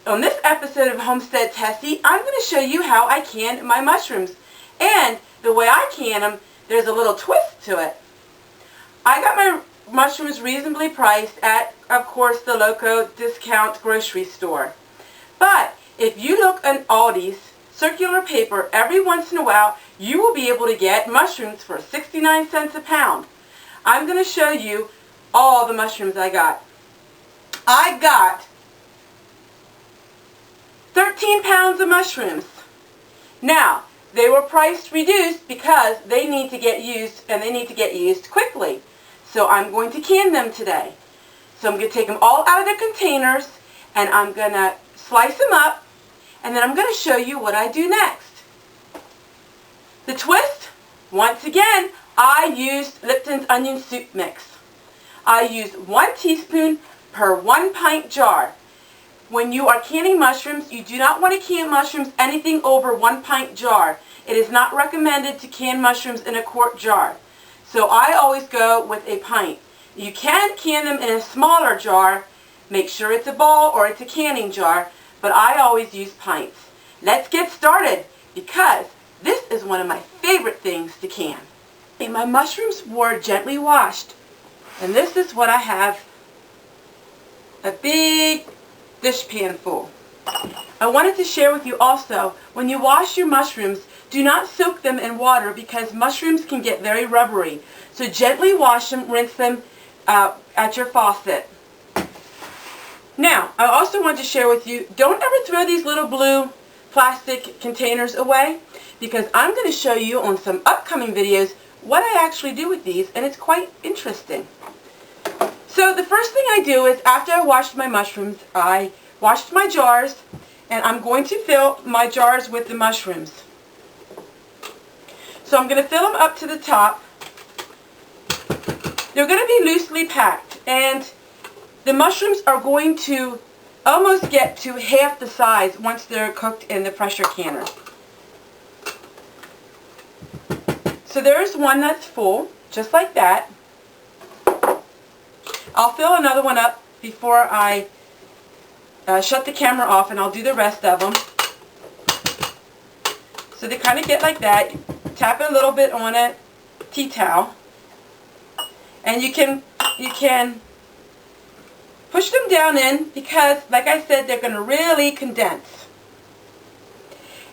On this episode of Homestead Tessie, I'm going to show you how I can my mushrooms. And the way I can them, there's a little twist to it. I got my mushrooms reasonably priced at, of course, the local discount grocery store. But if you look on Aldi's circular paper, every once in a while, you will be able to get mushrooms for 69 cents a pound. I'm going to show you all the mushrooms I got. I got 13 pounds of mushrooms. Now, they were price reduced because they need to get used, and they need to get used quickly. So I'm going to can them today. So I'm going to take them all out of their containers, and I'm going to slice them up, and then I'm going to show you what I do next. The twist, once again, I used Lipton's onion soup mix. I used 1 teaspoon per 1 pint jar. When you are canning mushrooms, you do not want to can mushrooms anything over 1 pint jar. It is not recommended to can mushrooms in a quart jar. So I always go with a pint. You can can them in a smaller jar. Make sure it's a ball or it's a canning jar, but I always use pints. Let's get started because this is one of my favorite things to can. Okay, my mushrooms were gently washed, and this is what I have. A big dishpan full. I wanted to share with you also, when you wash your mushrooms, do not soak them in water because mushrooms can get very rubbery. So gently wash them, rinse them at your faucet. Now, I also want to share with you, don't ever throw these little blue plastic containers away because I'm going to show you on some upcoming videos what I actually do with these, and it's quite interesting. So the first thing I do is after I washed my mushrooms, I washed my jars, and I'm going to fill my jars with the mushrooms. So I'm going to fill them up to the top. They're going to be loosely packed, and the mushrooms are going to almost get to half the size once they're cooked in the pressure canner. So there's one that's full, just like that. I'll fill another one up before I shut the camera off, and I'll do the rest of them. So they kind of get like that. Tap a little bit on a tea towel, and you can push them down in because, like I said, they're going to really condense.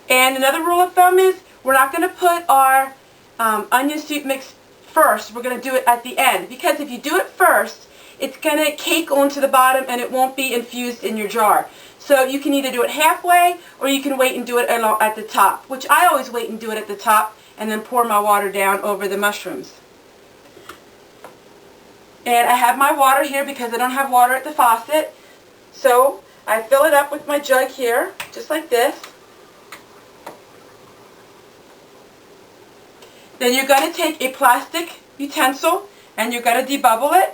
And another rule of thumb is we're not going to put our onion soup mix first. We're going to do it at the end because if you do it first, it's going to cake onto the bottom and it won't be infused in your jar. So you can either do it halfway or you can wait and do it at the top, which I always wait and do it at the top and then pour my water down over the mushrooms. And I have my water here because I don't have water at the faucet. So I fill it up with my jug here, just like this. Then you're going to take a plastic utensil and you're going to debubble it.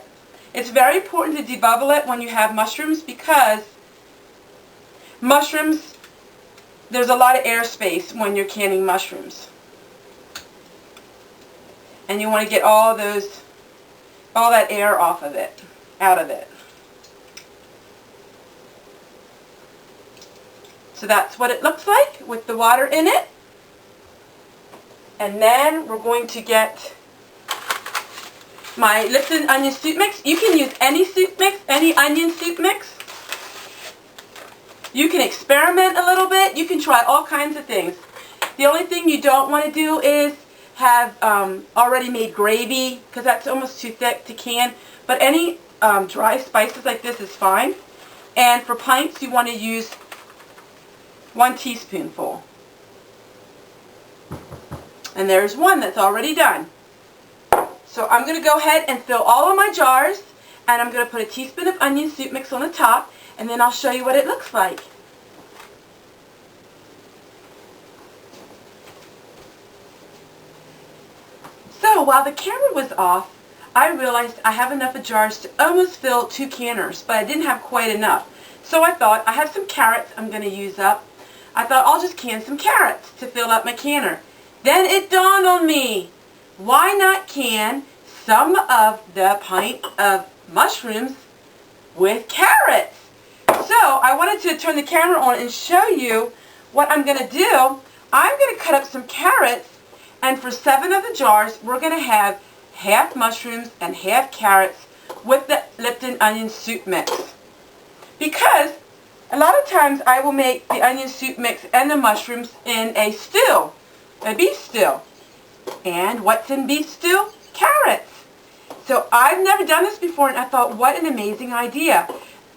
It's very important to debubble it when you have mushrooms because mushrooms, there's a lot of airspace when you're canning mushrooms. And you want to get all that air off of it, out of it. So that's what it looks like with the water in it. And then we're going to get my Lipton onion soup mix. You can use any soup mix, any onion soup mix. You can experiment a little bit. You can try all kinds of things. The only thing you don't want to do is have already made gravy because that's almost too thick to can. But any dry spices like this is fine. And for pints, you want to use 1 teaspoonful. And there's one that's already done. So I'm going to go ahead and fill all of my jars, and I'm going to put a teaspoon of onion soup mix on the top, and then I'll show you what it looks like. So while the camera was off, I realized I have enough of jars to almost fill 2 canners, but I didn't have quite enough. So I thought, I have some carrots I'm going to use up. I thought I'll just can some carrots to fill up my canner. Then it dawned on me, why not can some of the pint of mushrooms with carrots? So I wanted to turn the camera on and show you what I'm going to do. I'm going to cut up some carrots, and for 7 of the jars, we're going to have half mushrooms and half carrots with the Lipton onion soup mix. Because a lot of times I will make the onion soup mix and the mushrooms in a stew, a beef stew. And what's in beef stew? Carrots. So I've never done this before, and I thought, what an amazing idea.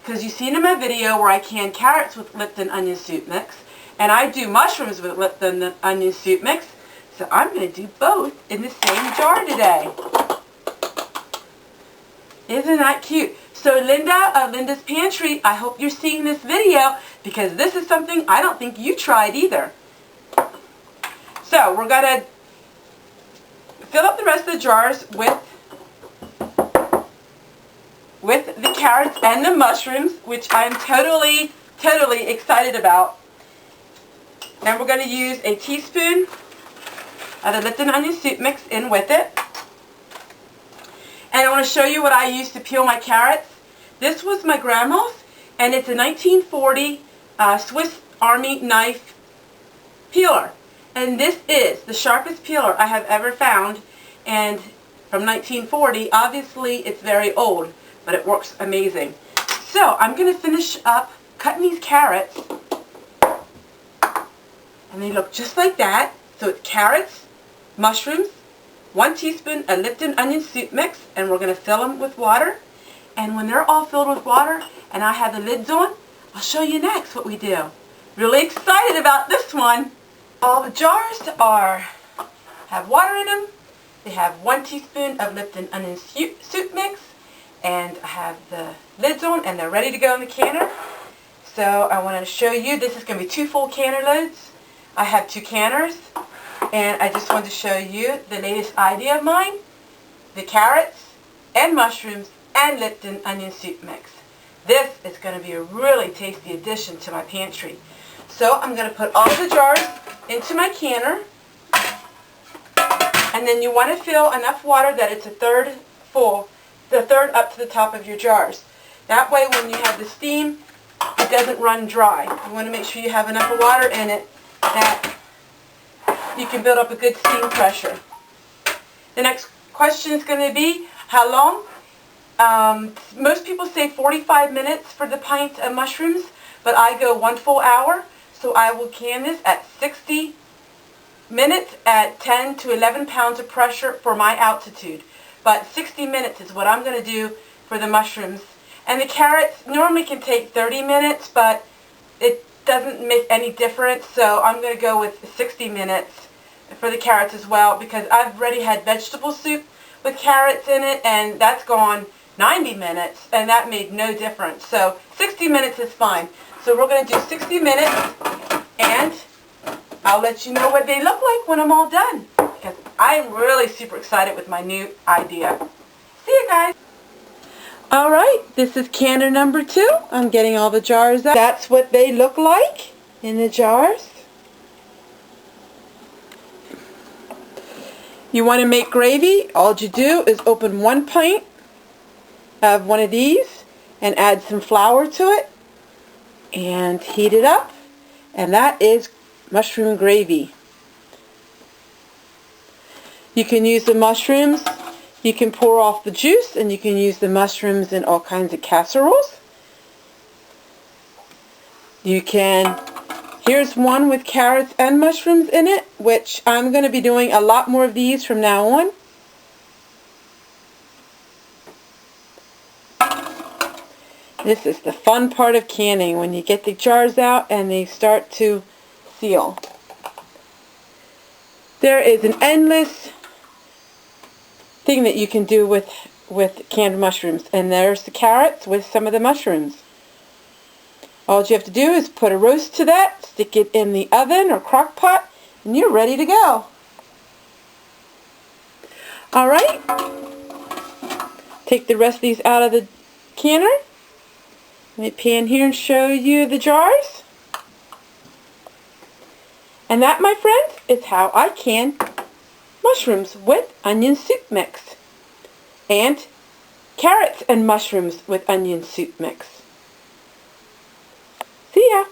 Because you've seen in my video where I can carrots with Lipton onion soup mix, and I do mushrooms with Lipton onion soup mix. So I'm going to do both in the same jar today. Isn't that cute? So Linda of Linda's Pantry, I hope you're seeing this video, because this is something I don't think you tried either. So we're going to fill up the rest of the jars with the carrots and the mushrooms, which I'm totally excited about. And we're going to use a teaspoon of the Lipton onion soup mix in with it. And I want to show you what I used to peel my carrots. This was my grandma's, and it's a 1940 Swiss Army knife peeler. And this is the sharpest peeler I have ever found, and from 1940. Obviously it's very old, but it works amazing. So I'm going to finish up cutting these carrots, and they look just like that. So it's carrots, mushrooms, 1 teaspoon of Lipton onion soup mix, and we're going to fill them with water. And when they're all filled with water and I have the lids on, I'll show you next what we do. Really excited about this one. All the jars have water in them. They have 1 teaspoon of Lipton onion soup mix, and I have the lids on, and they're ready to go in the canner. So I want to show you, this is going to be 2 full canner loads. I have 2 canners, and I just wanted to show you the latest idea of mine, the carrots and mushrooms and Lipton onion soup mix. This is going to be a really tasty addition to my pantry. So I'm going to put all the jars into my canner, and then you want to fill enough water that it's a third full, the third up to the top of your jars. That way when you have the steam, it doesn't run dry. You want to make sure you have enough water in it that you can build up a good steam pressure. The next question is going to be, how long? Most people say 45 minutes for the pint of mushrooms, but I go 1 full hour. So I will can this at 60 minutes at 10 to 11 pounds of pressure for my altitude. But 60 minutes is what I'm going to do for the mushrooms. And the carrots normally can take 30 minutes, but it doesn't make any difference. So I'm going to go with 60 minutes for the carrots as well, because I've already had vegetable soup with carrots in it, and that's gone 90 minutes, and that made no difference. So 60 minutes is fine. So we're going to do 60 minutes, and I'll let you know what they look like when I'm all done, because I'm really super excited with my new idea. See you guys. Alright, this is canner number 2. I'm getting all the jars out. That's what they look like in the jars. You want to make gravy? All you do is open 1 pint of one of these and add some flour to it and heat it up, and that is mushroom gravy. You can use the mushrooms, you can pour off the juice, and you can use the mushrooms in all kinds of casseroles. You can, here's one with carrots and mushrooms in it, which I'm going to be doing a lot more of these from now on. This is the fun part of canning, when you get the jars out and they start to seal. There is an endless thing that you can do with canned mushrooms, and there's the carrots with some of the mushrooms. All you have to do is put a roast to that, stick it in the oven or crock pot, and you're ready to go. Alright, take the rest of these out of the canner. Let me pan here and show you the jars. And that, my friends, is how I can mushrooms with onion soup mix. And carrots and mushrooms with onion soup mix. See ya.